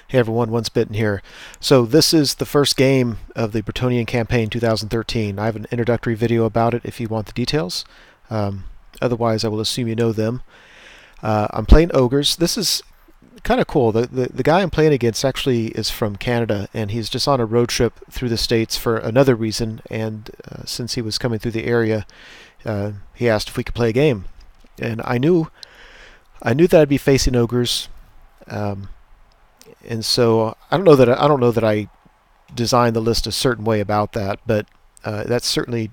Hey everyone, Once Bitten here. So this is the first game of the Bretonnian Campaign 2013. I have an introductory video about it if you want the details. Um, Otherwise, I will assume you know them. I'm playing Ogres. This is kind of cool. The guy I'm playing against actually is from Canada, and he's just on a road trip through the States for another reason, and since he was coming through the area, he asked if we could play a game. And I knew that I'd be facing Ogres. And so I don't know that I designed the list a certain way about that, but that certainly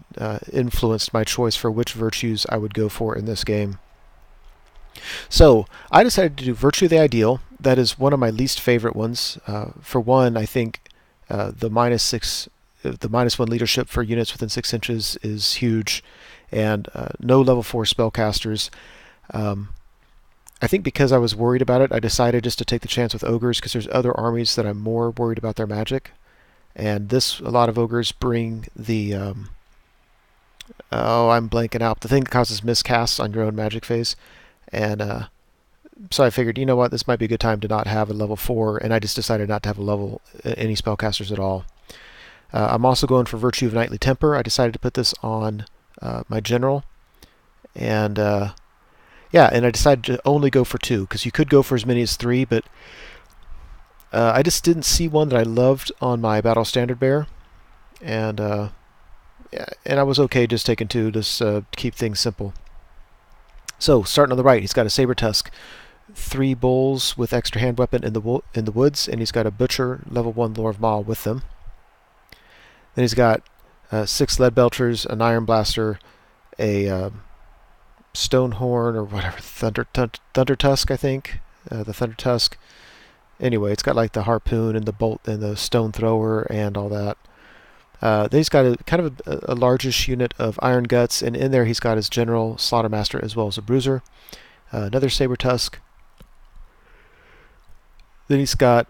influenced my choice for which virtues I would go for in this game. So I decided to do Virtue of the Ideal. That is one of my least favorite ones. For one, I think the -1 leadership for units within 6 inches is huge, and no level 4 spellcasters. Um, I think because I was worried about it, I decided just to take the chance with Ogres because there's other armies that I'm more worried about their magic. And a lot of Ogres bring the, I'm blanking out, the thing that causes miscasts on your own magic phase. And so I figured, you know what, this might be a good time to not have a level 4, and I just decided not to have any spellcasters at all. I'm also going for Virtue of Knightly Temper. I decided to put this on my general. And yeah, and I decided to only go for 2, because you could go for as many as 3, but I just didn't see one that I loved on my Battle Standard Bear, and yeah, and I was okay just taking 2, just to keep things simple. So, starting on the right, he's got a Saber Tusk, 3 Bulls with extra hand weapon in the woods, and he's got a Butcher, level 1 Lore of Maw with them. Then he's got 6 Lead Belchers, an Iron Blaster, a Stonehorn or whatever, Thunder Tusk, I think, the Thunder Tusk. Anyway, it's got like the harpoon and the bolt and the stone thrower and all that. Then he's got a kind of a largish unit of Iron Guts, and in there he's got his General, Slaughtermaster, as well as a Bruiser. Another Saber Tusk. Then he's got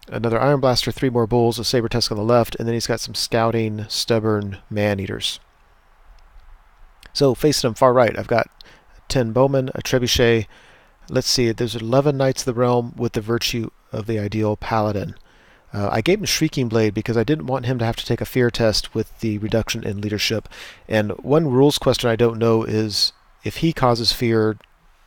another Iron Blaster, 3 more Bulls, a Saber Tusk on the left, and then he's got some Scouting, Stubborn Man-Eaters. So facing him far right, I've got 10 Bowmen, a Trebuchet. Let's see, there's 11 Knights of the Realm with the Virtue of the Ideal Paladin. I gave him Shrieking Blade because I didn't want him to have to take a fear test with the reduction in leadership. And one rules question I don't know is, if he causes fear,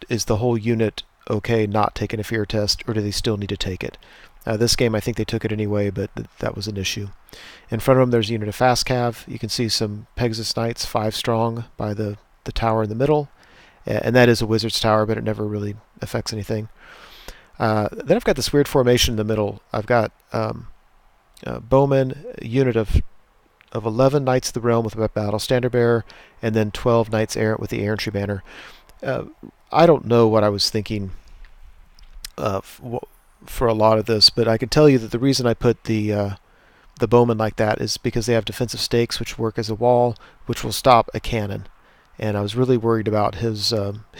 is the whole unit okay not taking a fear test, or do they still need to take it? This game I think they took it anyway, but that was an issue. In front of him there's a unit of Fast Cav. You can see some Pegasus Knights, 5 strong, by the tower in the middle. And that is a Wizard's Tower, but it never really affects anything. Then I've got this weird formation in the middle. I've got Bowman, a unit of 11 Knights of the Realm with a Battle Standard Bearer, and then 12 Knights Errant with the Errantry Banner. I don't know what I was thinking for a lot of this, but I can tell you that the reason I put the Bowman like that is because they have defensive stakes, which work as a wall, which will stop a cannon. And I was really worried about his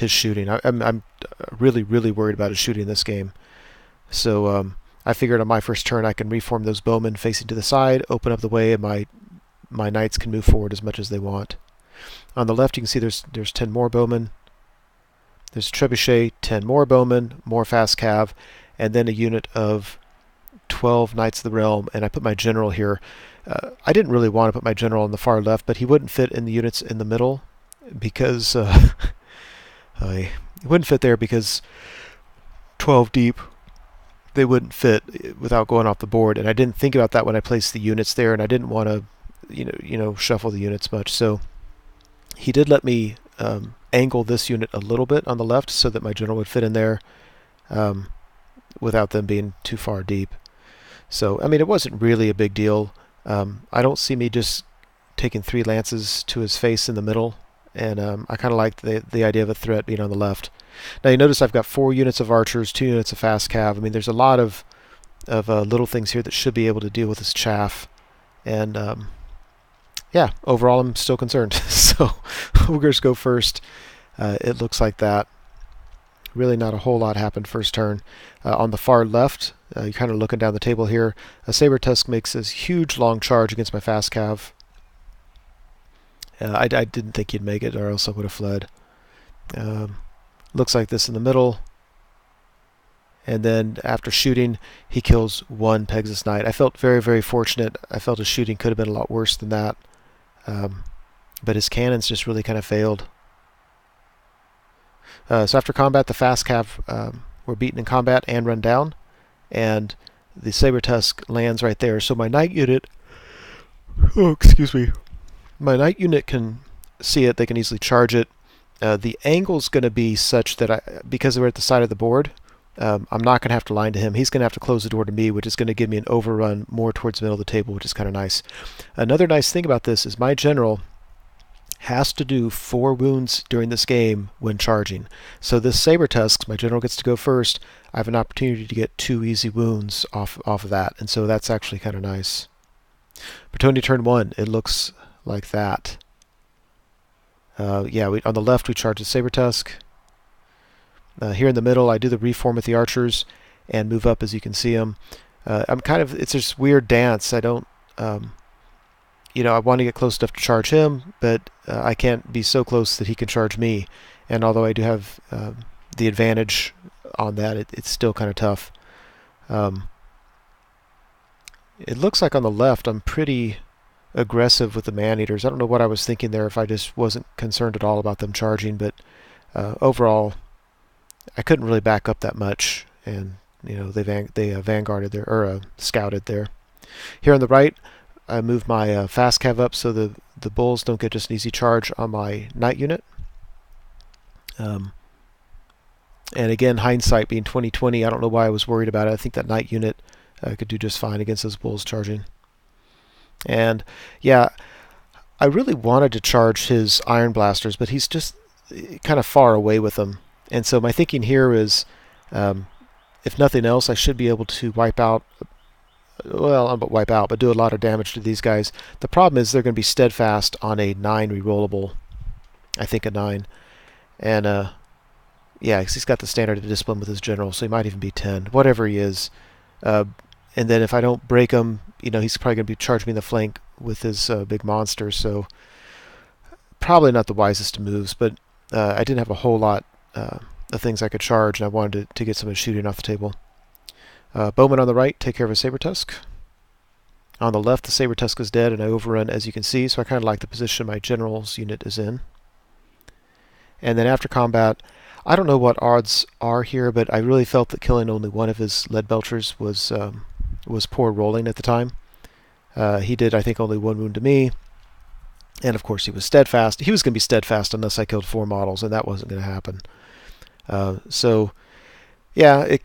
shooting. I'm really worried about his shooting in this game. So I figured on my first turn I can reform those Bowmen facing to the side, open up the way, and my Knights can move forward as much as they want. On the left you can see there's 10 more Bowmen. There's Trebuchet, 10 more Bowmen, more Fast Cav, and then a unit of 12 Knights of the Realm, and I put my General here. I didn't really want to put my General on the far left, but he wouldn't fit in the units in the middle, because he wouldn't fit there because 12 deep, they wouldn't fit without going off the board, and I didn't think about that when I placed the units there, and I didn't want to shuffle the units much. So he did let me angle this unit a little bit on the left so that my General would fit in there without them being too far deep. So I mean, it wasn't really a big deal. I don't see me just taking 3 lances to his face in the middle, and I kind of like the idea of a threat being on the left. Now you notice I've got 4 units of archers, 2 units of Fast Cav. I mean, there's a lot of little things here that should be able to deal with this chaff, and yeah, overall I'm still concerned. So Ogres go first. It looks like that. Really not a whole lot happened first turn. On the far left, you're kind of looking down the table here. A Saber Tusk makes this huge long charge against my Fast Cav. I didn't think he'd make it, or else I would have fled. Looks like this in the middle. And then after shooting, he kills one Pegasus Knight. I felt very, very fortunate. I felt his shooting could have been a lot worse than that. But his cannons just really kind of failed. So after combat, the fast cav were beaten in combat and run down. And the Saber Tusk lands right there. So my Knight unit... Oh, excuse me. My Knight unit can see it. They can easily charge it. The angle's going to be such that because we're at the side of the board, I'm not going to have to line to him. He's going to have to close the door to me, which is going to give me an overrun more towards the middle of the table, which is kind of nice. Another nice thing about this is my general has to do 4 wounds during this game when charging. So this Saber Tusk, my general gets to go first. I have an opportunity to get 2 easy wounds off of that, and so that's actually kind of nice. Bretonnia turn 1, it looks like that. Yeah, on the left we charge the Saber Tusk. Here in the middle I do the reform with the archers and move up, as you can see them. It's this weird dance. I don't, I want to get close enough to charge him, but I can't be so close that he can charge me. And although I do have the advantage on that, it's still kind of tough. It looks like on the left I'm pretty aggressive with the man-eaters. I don't know what I was thinking there, if I just wasn't concerned at all about them charging, but overall I couldn't really back up that much, and they vanguarded there, or scouted there. Here on the right I move my fast cav up so the bulls don't get just an easy charge on my Knight unit. And again, hindsight being 20/20, I don't know why I was worried about it. I think that Knight unit could do just fine against those bulls charging. And yeah, I really wanted to charge his Iron Blasters, but he's just kind of far away with them. And so my thinking here is, if nothing else, I should be able to wipe out, well, not wipe out, but do a lot of damage to these guys. The problem is they're going to be steadfast on a 9 rerollable. I think a 9. And yeah, he's got the standard of discipline with his general, so he might even be 10, whatever he is. And then if I don't break him, he's probably going to be charging me in the flank with his big monster, so probably not the wisest of moves, but I didn't have a whole lot of things I could charge, and I wanted to get some of his shooting off the table. Bowman on the right, take care of a Saber Tusk. On the left, the Saber Tusk is dead, and I overrun, as you can see, so I kind of like the position my general's unit is in. And then after combat, I don't know what odds are here, but I really felt that killing only one of his lead belchers was poor rolling at the time. He did, I think, only 1 wound to me, and of course he was steadfast. He was going to be steadfast unless I killed 4 models, and that wasn't going to happen. So yeah,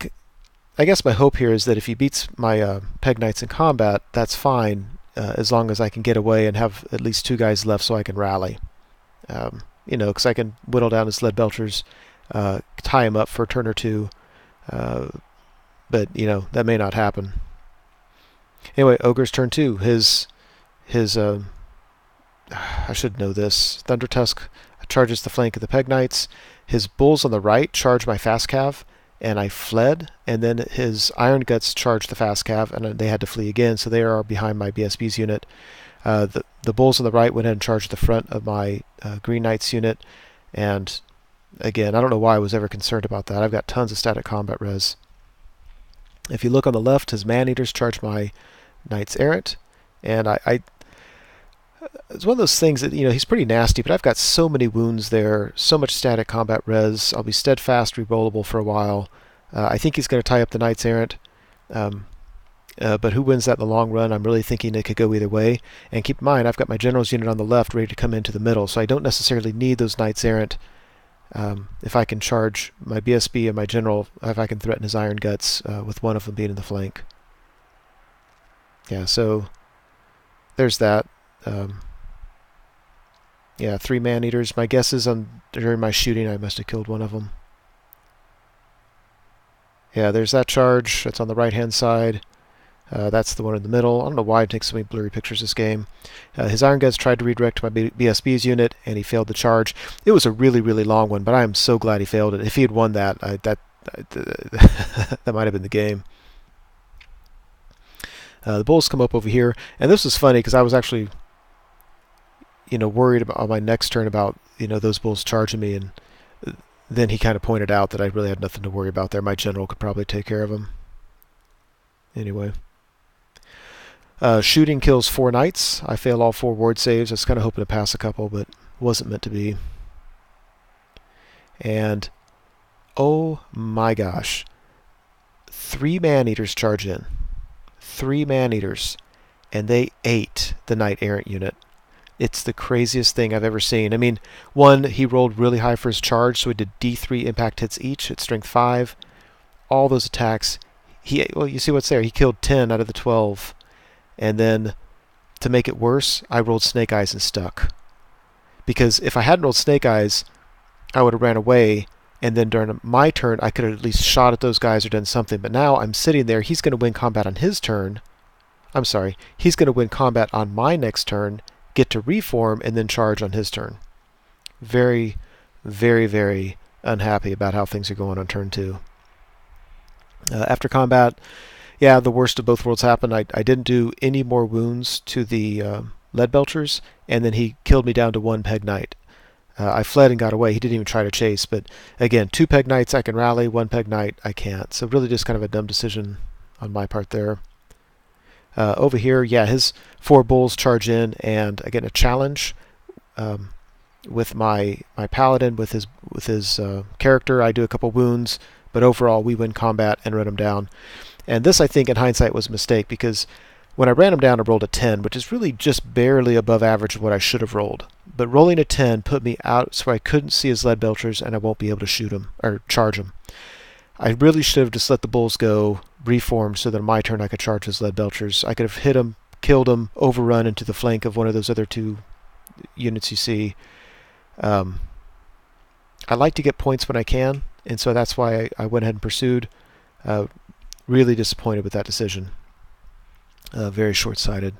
I guess my hope here is that if he beats my Peg Knights in combat, that's fine, as long as I can get away and have at least 2 guys left so I can rally. Because I can whittle down his lead belchers, tie him up for a turn or 2, but that may not happen. Anyway, Ogres turn 2. His I should know this. Thunder Tusk charges the flank of the Peg Knights. His bulls on the right charge my fast cav, and I fled. And then his Iron Guts charged the fast cav, and they had to flee again. So they are behind my BSB's unit. The bulls on the right went ahead and charged the front of my Green Knights unit, and again, I don't know why I was ever concerned about that. I've got tons of static combat res. If you look on the left, his man-eaters charge my Knights Errant, and it's one of those things that, he's pretty nasty, but I've got so many wounds there, so much static combat res. I'll be steadfast, rerollable for a while. I think he's going to tie up the Knights Errant, but who wins that in the long run? I'm really thinking it could go either way. And keep in mind, I've got my general's unit on the left ready to come into the middle, so I don't necessarily need those Knights Errant. If I can charge my BSB and my general, if I can threaten his Iron Guts with one of them being in the flank. Yeah, so there's that. Yeah, 3 man-eaters. My guess is during my shooting I must have killed one of them. Yeah, there's that charge. That's on the right-hand side. That's the one in the middle. I don't know why it takes so many blurry pictures this game. His Iron Guts tried to redirect my BSB's unit, and he failed the charge. It was a really, really long one, but I am so glad he failed it. If he had won that, that might have been the game. The bulls come up over here, and this was funny because I was actually, worried about on my next turn about those bulls charging me, and then he kind of pointed out that I really had nothing to worry about there. My general could probably take care of him. Anyway. Shooting kills 4 knights. I fail all 4 ward saves. I was kind of hoping to pass a couple, but wasn't meant to be. And, oh my gosh. 3 man-eaters charge in. 3 man-eaters. And they ate the knight-errant unit. It's the craziest thing I've ever seen. I mean, one, he rolled really high for his charge, so he did D3 impact hits each at strength 5. All those attacks. Well, you see what's there. He killed 10 out of the 12. And then, to make it worse, I rolled Snake Eyes and stuck. Because if I hadn't rolled Snake Eyes, I would have ran away, and then during my turn, I could have at least shot at those guys or done something. But now I'm sitting there. He's going to win combat on his turn. I'm sorry. He's going to win combat on my next turn, get to reform, and then charge on his turn. Very, very, very unhappy about how things are going on turn 2. After combat, yeah, the worst of both worlds happened. I didn't do any more wounds to the lead belchers, and then he killed me down to 1 peg knight. I fled and got away. He didn't even try to chase. But again, 2 peg knights I can rally, 1 peg knight I can't. So really just kind of a dumb decision on my part there. Over here, yeah, his 4 bulls charge in, and I get a challenge with my paladin, with his character. I do a couple wounds, but overall we win combat and run him down. And this, I think, in hindsight, was a mistake, because when I ran him down, I rolled a 10, which is really just barely above average of what I should have rolled. But rolling a 10 put me out so I couldn't see his lead belchers, and I won't be able to shoot him or charge him. I really should have just let the bulls go, reformed, so that on my turn I could charge his lead belchers. I could have hit him, killed him, overrun into the flank of one of those other 2 units you see. I like to get points when I can, and so that's why I went ahead and pursued. Really disappointed with that decision. Very short-sighted.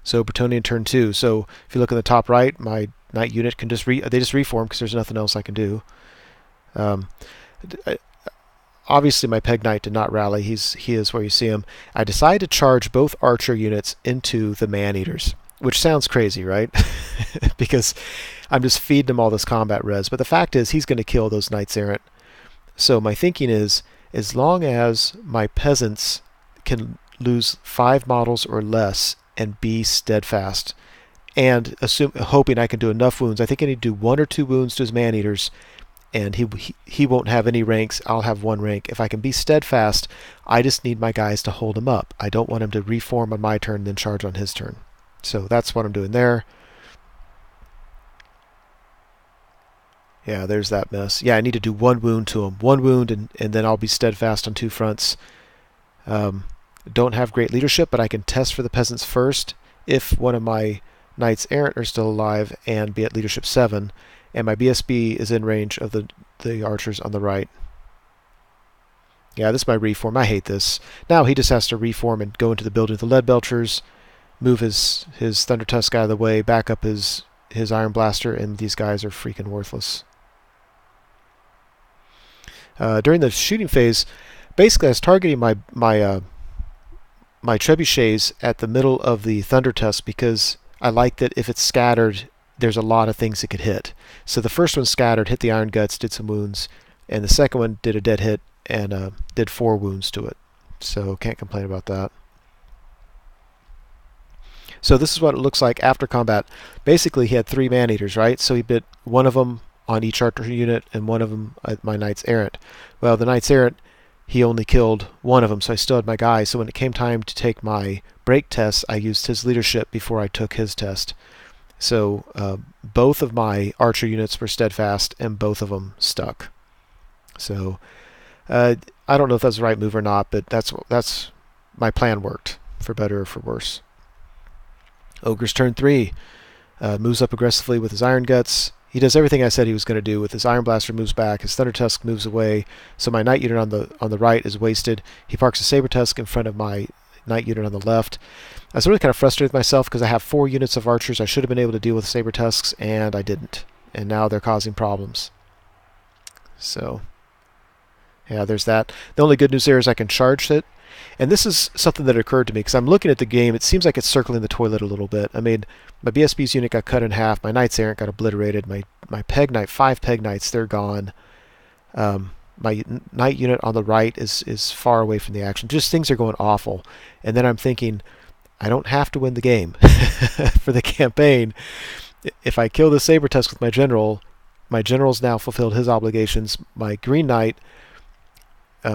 So Bretonnian turn 2. So if you look in the top right, my knight unit can just reform because there's nothing else I can do. Obviously my peg knight did not rally. He is where you see him. I decided to charge both archer units into the man-eaters, which sounds crazy, right? Because I'm just feeding him all this combat res. But the fact is, he's going to kill those knights errant. So my thinking is, as long as my peasants can lose 5 models or less and be steadfast, and hoping I can do enough wounds, I think I need to do 1 or 2 wounds to his man-eaters, and he won't have any ranks. I'll have 1 rank. If I can be steadfast, I just need my guys to hold him up. I don't want him to reform on my turn and then charge on his turn. So that's what I'm doing there. Yeah, there's that mess. Yeah, I need to do 1 wound to him. 1 wound, and then I'll be steadfast on 2 fronts. Don't have great leadership, but I can test for the peasants first if one of my knights errant are still alive and be at leadership 7, and my BSB is in range of the archers on the right. Yeah, this is my reform. I hate this. Now he just has to reform and go into the building with the lead belchers, move his Thunder Tusk out of the way, back up his Iron Blaster, and these guys are freaking worthless. During the shooting phase, basically I was targeting my trebuchets at the middle of the Thunder Tusk because I like that if it's scattered, there's a lot of things it could hit. So the first one scattered, hit the Iron Guts, did some wounds, and the second one did a dead hit and did 4 wounds to it. So can't complain about that. So this is what it looks like after combat. Basically, he had 3 man-eaters, right? So he bit 1 of them on each archer unit and 1 of them at my knights errant. Well, the knights errant, he only killed 1 of them, so I still had my guy. So when it came time to take my break test, I used his leadership before I took his test. So both of my archer units were steadfast, and both of them stuck. So I don't know if that's the right move or not, but that's my plan worked, for better or for worse. Ogres turn 3. Moves up aggressively with his Iron Guts. He does everything I said he was going to do. With his Iron Blaster, moves back. His Thunder Tusk moves away. So my Knight unit on the right is wasted. He parks a Saber Tusk in front of my Knight unit on the left. I was really kind of frustrated with myself because I have 4 units of archers. I should have been able to deal with Saber Tusks, and I didn't. And now they're causing problems. So, yeah, there's that. The only good news there is I can charge it. And this is something that occurred to me because I'm looking at the game. It seems like it's circling the toilet a little bit. I mean, my BSB's unit got cut in half. My Knights Errant got obliterated. My Peg Knight, 5 Peg Knights, they're gone. My Knight unit on the right is far away from the action. Just things are going awful. And then I'm thinking, I don't have to win the game for the campaign. If I kill the Sabertusk with my general's now fulfilled his obligations. My Green Knight,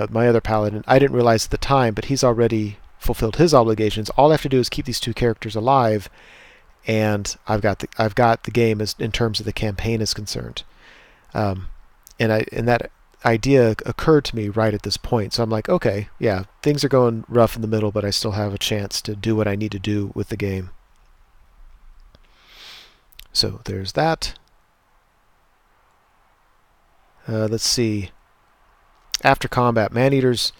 my other paladin, I didn't realize at the time, but he's already fulfilled his obligations. All I have to do is keep these 2 characters alive, and I've got the game as in terms of the campaign is concerned. And that idea occurred to me right at this point. So I'm like, okay, yeah, things are going rough in the middle, but I still have a chance to do what I need to do with the game. So there's that. Let's see. After combat, man-eaters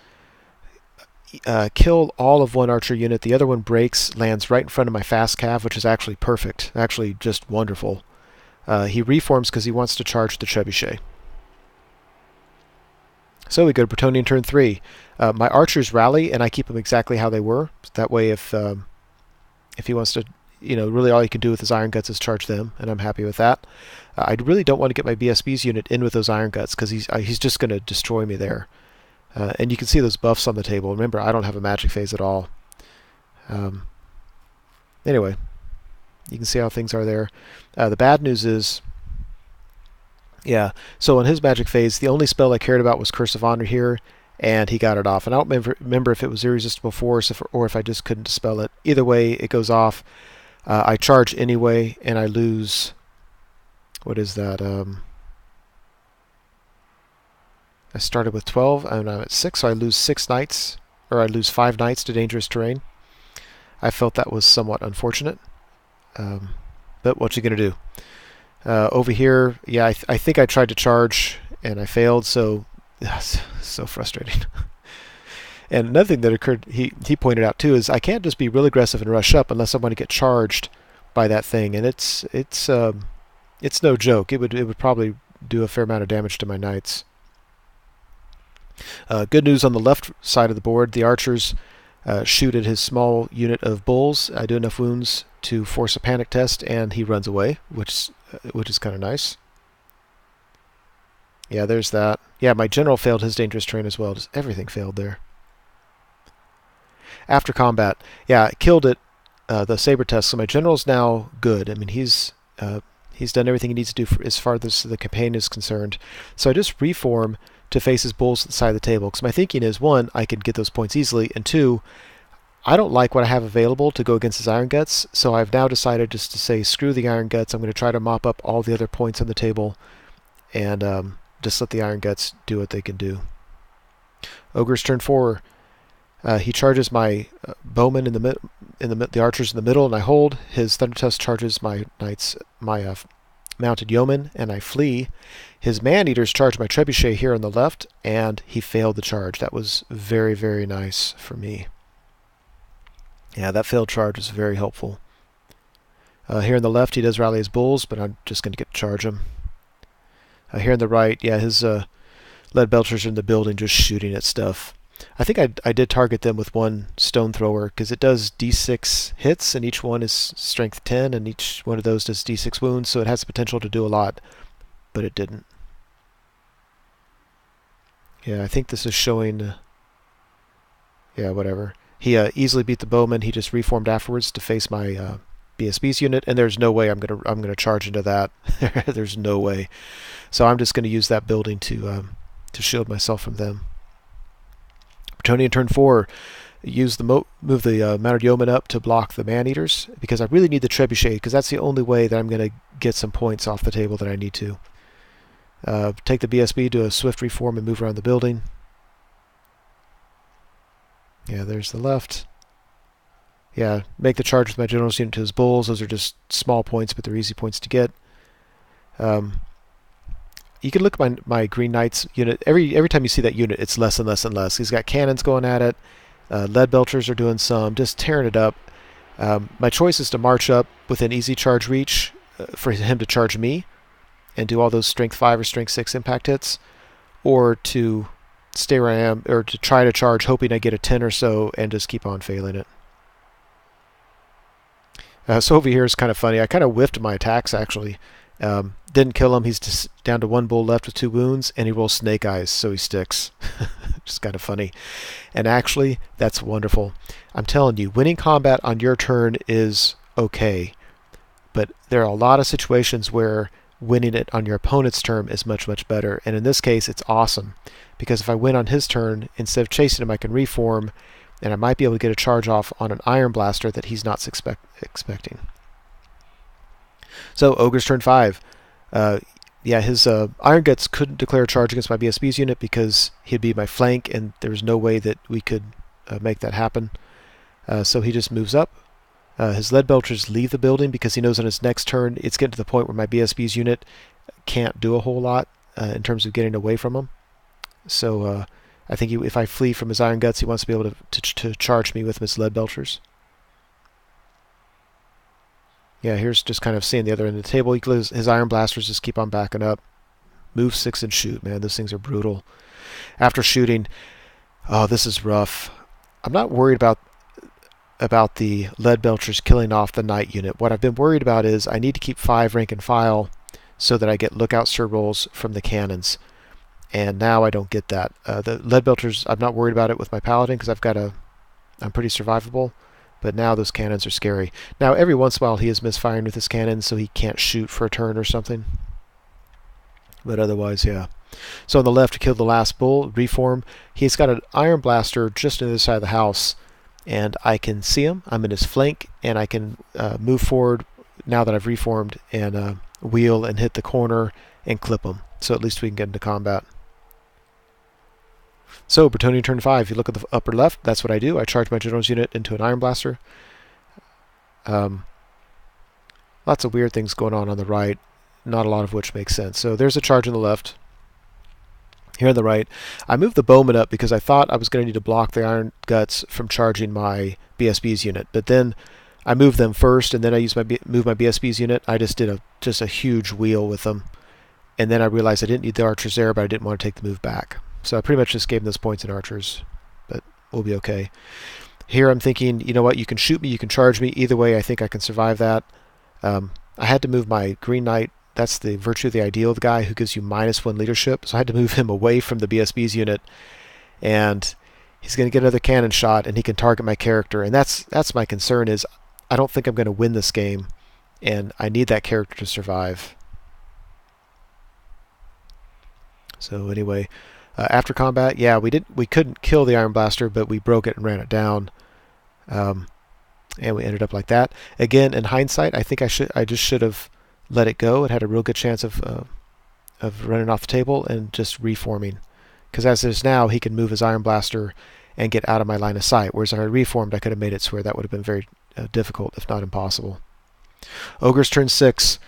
kill all of one archer unit. The other one breaks, lands right in front of my fast cav, which is actually perfect. Actually just wonderful. He reforms because he wants to charge the trebuchet. So we go to Bretonnian turn 3. My archers rally, and I keep them exactly how they were. That way, if he wants to, really all he can do with his Iron Guts is charge them, and I'm happy with that. I really don't want to get my BSB's unit in with those Iron Guts because he's just going to destroy me there. And you can see those buffs on the table. Remember, I don't have a magic phase at all. Anyway, you can see how things are there. The bad news is, yeah, so on his magic phase, the only spell I cared about was Curse of Honor here, and he got it off. And I don't remember if it was Irresistible Force or if I just couldn't dispel it. Either way, it goes off. I charge anyway, and I lose... What is that? I started with 12, and I'm at 6, so I lose 6 knights, or I lose 5 knights to dangerous terrain. I felt that was somewhat unfortunate, but what you gonna do? Over here, yeah, I think I tried to charge, and I failed, so so frustrating. And another thing that occurred, he pointed out too, is I can't just be real aggressive and rush up unless I want to get charged by that thing, and it's no joke. It would probably do a fair amount of damage to my knights. Good news on the left side of the board. The archers shoot at his small unit of bulls. I do enough wounds to force a panic test, and he runs away, which is kind of nice. Yeah, there's that. Yeah, my general failed his dangerous terrain as well. Just everything failed there. After combat, yeah, I killed it. The Sabertusk. So my general's now good. I mean, he's done everything he needs to do as far as the campaign is concerned. So I just reform to face his bulls at the side of the table. Because my thinking is, 1, I can get those points easily, and 2, I don't like what I have available to go against his Iron Guts, so I've now decided just to say, screw the Iron Guts. I'm going to try to mop up all the other points on the table, and just let the Iron Guts do what they can do. Ogres turn 4. He charges my bowmen the archers in the middle, and I hold. His Thundertusk charges my knights, my mounted yeomen, and I flee. His man-eaters charge my trebuchet here on the left, and he failed the charge. That was very, very nice for me. Yeah, that failed charge was very helpful. Here on the left, he does rally his bulls, but I'm just going to get to charge him. Here on the right, yeah, his lead belchers are in the building just shooting at stuff. I think I did target them with 1 stone thrower because it does d6 hits, and each one is strength 10, and each one of those does d6 wounds, so it has the potential to do a lot, but it didn't. Yeah, I think this is showing... yeah, whatever. He easily beat the bowman. He just reformed afterwards to face my BSB's unit, and there's no way I'm gonna charge into that. There's no way. So I'm just going to use that building to shield myself from them. Bretonnian turn 4, move the mounted yeoman up to block the man-eaters, because I really need the trebuchet, because that's the only way that I'm going to get some points off the table that I need to. Take the BSB, do a swift reform, and move around the building. Yeah, there's the left. Yeah, make the charge with my general's unit to his bulls. Those are just small points, but they're easy points to get. You can look at my Green Knight's unit. Every time you see that unit, it's less and less and less. He's got cannons going at it. Lead belchers are doing some, just tearing it up. My choice is to march up within easy charge reach for him to charge me and do all those strength 5 or strength 6 impact hits, or to stay where I am, or to try to charge, hoping I get a 10 or so, and just keep on failing it. So over here is kind of funny. I kind of whiffed my attacks, actually. Didn't kill him. He's just down to 1 bull left with 2 wounds, and he rolls snake eyes, so he sticks. Just kind of funny. And actually, that's wonderful. I'm telling you, winning combat on your turn is okay, but there are a lot of situations where winning it on your opponent's turn is much, much better. And in this case, it's awesome, because if I win on his turn, instead of chasing him, I can reform, and I might be able to get a charge off on an Iron Blaster that he's not expecting. So, Ogre's turn 5. Yeah, his Iron Guts couldn't declare a charge against my BSB's unit because he'd be my flank, and there was no way that we could make that happen. So he just moves up. His Lead Belchers leave the building because he knows on his next turn it's getting to the point where my BSB's unit can't do a whole lot in terms of getting away from him. So I think if I flee from his Iron Guts, he wants to be able to charge me with his Lead Belchers. Yeah, here's just kind of seeing the other end of the table. His Iron Blasters just keep on backing up. Move 6 and shoot, man. Those things are brutal. After shooting, oh, this is rough. I'm not worried about the Lead Belchers killing off the Knight unit. What I've been worried about is I need to keep 5 rank and file so that I get lookout sir rolls from the cannons. And now I don't get that. The Lead Belchers, I'm not worried about it with my Paladin because I'm pretty survivable. But now those cannons are scary. Now every once in a while he is misfiring with his cannons, so he can't shoot for a turn or something. But otherwise, yeah. So on the left, to kill the last bull, reform. He's got an Iron Blaster just on the other side of the house, and I can see him. I'm in his flank, and I can move forward now that I've reformed and wheel and hit the corner and clip him. So at least we can get into combat. So, Bretonnian turn 5, if you look at the upper left, that's what I do. I charge my General's unit into an Iron Blaster. Lots of weird things going on the right, not a lot of which makes sense. So there's a charge on the left. Here on the right, I moved the Bowman up because I thought I was going to need to block the Iron Guts from charging my BSB's unit. But then I moved them first, and then I used move my BSB's unit. I just did a huge wheel with them. And then I realized I didn't need the archers there, but I didn't want to take the move back. So I pretty much just gave them those points in archers, but we'll be okay. Here I'm thinking, you know what, you can shoot me, you can charge me. Either way, I think I can survive that. I had to move my Green Knight. That's the Virtue of the Ideal, the guy who gives you -1 leadership. So I had to move him away from the BSB's unit, and he's going to get another cannon shot, and he can target my character. And that's my concern is I don't think I'm going to win this game, and I need that character to survive. So anyway. After combat, yeah, we couldn't kill the Iron Blaster, but we broke it and ran it down, and we ended up like that. Again, in hindsight, I think I just should have let it go. It had a real good chance of running off the table and just reforming, because as it is now, he can move his Iron Blaster and get out of my line of sight. Whereas if I reformed, I could have made it so where that would have been very difficult, if not impossible. Ogre's turn 6.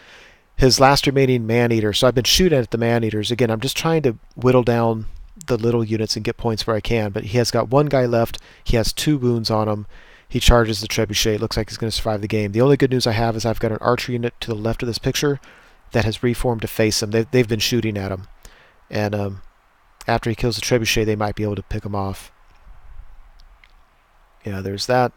His last remaining Man-Eater. So I've been shooting at the Man-Eaters. Again, I'm just trying to whittle down the little units and get points where I can, but he has got 1 guy left. He has 2 wounds on him. He charges the Trebuchet. It looks like he's going to survive the game. The only good news I have is I've got an archer unit to the left of this picture that has reformed to face him. They've been shooting at him, and after he kills the Trebuchet, they might be able to pick him off. Yeah, there's that.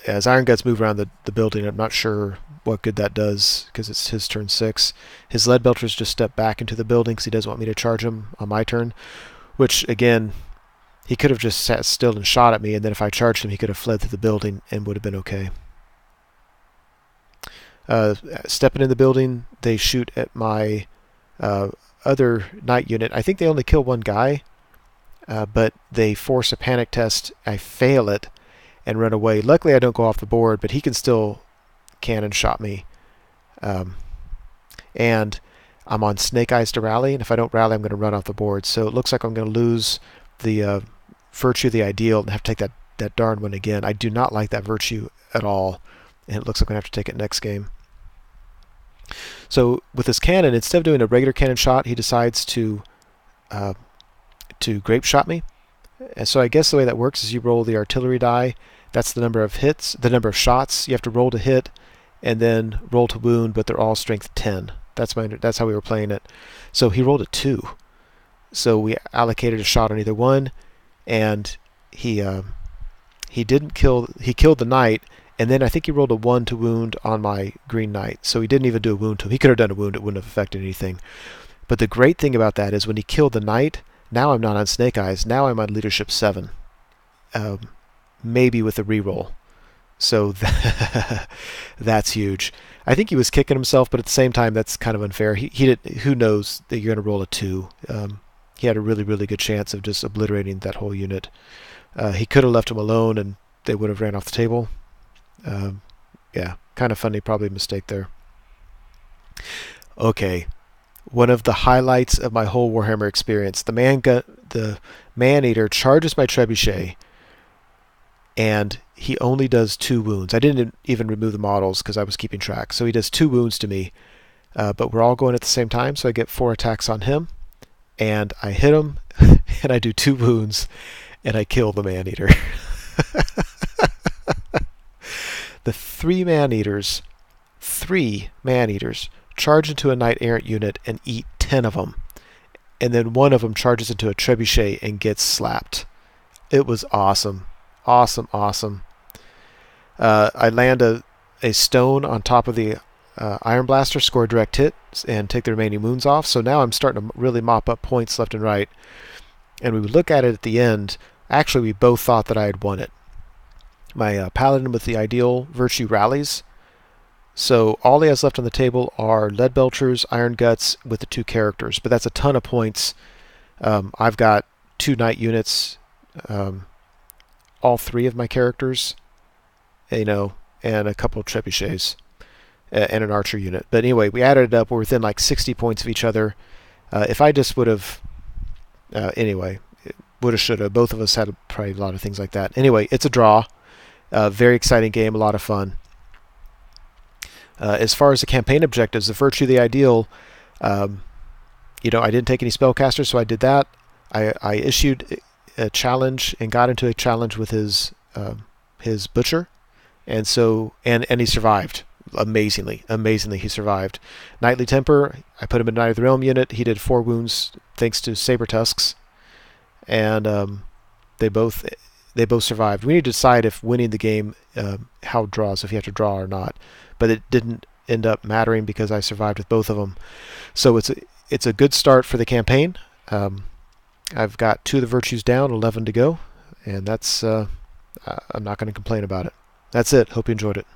As Iron Guts move around the building, I'm not sure what good that does because it's his turn 6. His Lead Belchers just step back into the building because he doesn't want me to charge him on my turn, which, again, he could have just sat still and shot at me, and then if I charged him, he could have fled through the building and would have been okay. Stepping in the building, they shoot at my other Knight unit. I think they only kill 1 guy, but they force a panic test. I fail it and run away. Luckily, I don't go off the board, but he can still cannon shot me. And I'm on Snake Eyes to rally, and if I don't rally, I'm going to run off the board. So it looks like I'm going to lose the Virtue of the Ideal and have to take that darn one again. I do not like that Virtue at all, and it looks like I'm going to have to take it next game. So with this cannon, instead of doing a regular cannon shot, he decides to grape shot me. And so I guess the way that works is you roll the artillery die. That's the number of hits, the number of shots you have to roll to hit, and then roll to wound, but they're all strength 10. That's how we were playing it. So he rolled a 2. So we allocated a shot on either one, and he didn't kill. He killed the knight, and then I think he rolled a 1 to wound on my green knight. So he didn't even do a wound to him. He could have done a wound; it wouldn't have affected anything. But the great thing about that is when he killed the knight, now I'm not on Snake Eyes. Now I'm on leadership 7, maybe with a reroll. So that's huge. I think he was kicking himself, but at the same time, that's kind of unfair. He did. Who knows that you're going to roll a 2? He had a really, really good chance of just obliterating that whole unit. He could have left him alone, and they would have ran off the table. Yeah, kind of funny, probably a mistake there. Okay, one of the highlights of my whole Warhammer experience: the man-eater charges my trebuchet, and he only does 2 wounds. I didn't even remove the models because I was keeping track. So he does 2 wounds to me, but we're all going at the same time, so I get 4 attacks on him, and I hit him, and I do 2 wounds, and I kill the man-eater. The 3 man-eaters charge into a knight-errant unit and eat 10 of them, and then one of them charges into a trebuchet and gets slapped. It was awesome. Awesome. I land a stone on top of the Iron Blaster, score a direct hit, and take the remaining wounds off. So now I'm starting to really mop up points left and right. And we would look at it at the end. Actually, we both thought that I had won it. My Paladin with the ideal virtue rallies. So all he has left on the table are Lead Belchers, Iron Guts with the 2 characters. But that's a ton of points. I've got 2 knight units. All 3 of my characters, and a couple of trebuchets, and an archer unit. But anyway, we added it up. We're within like 60 points of each other. If I just would have, anyway, woulda, shoulda. Both of us had probably a lot of things like that. Anyway, it's a draw. Very exciting game, a lot of fun. As far as the campaign objectives, the virtue, the ideal, I didn't take any spellcasters, so I did that. I issued a challenge and got into a challenge with his butcher, and he survived amazingly. He survived. Knightly Temper, I put him in Knight of the Realm unit. He did 4 wounds thanks to Saber Tusks, and they both survived. We need to decide if winning the game how it draws, if you have to draw or not, but it didn't end up mattering because I survived with both of them. So it's a good start for the campaign. I've got 2 of the virtues down, 11 to go, and that's I'm not going to complain about it. That's it. Hope you enjoyed it.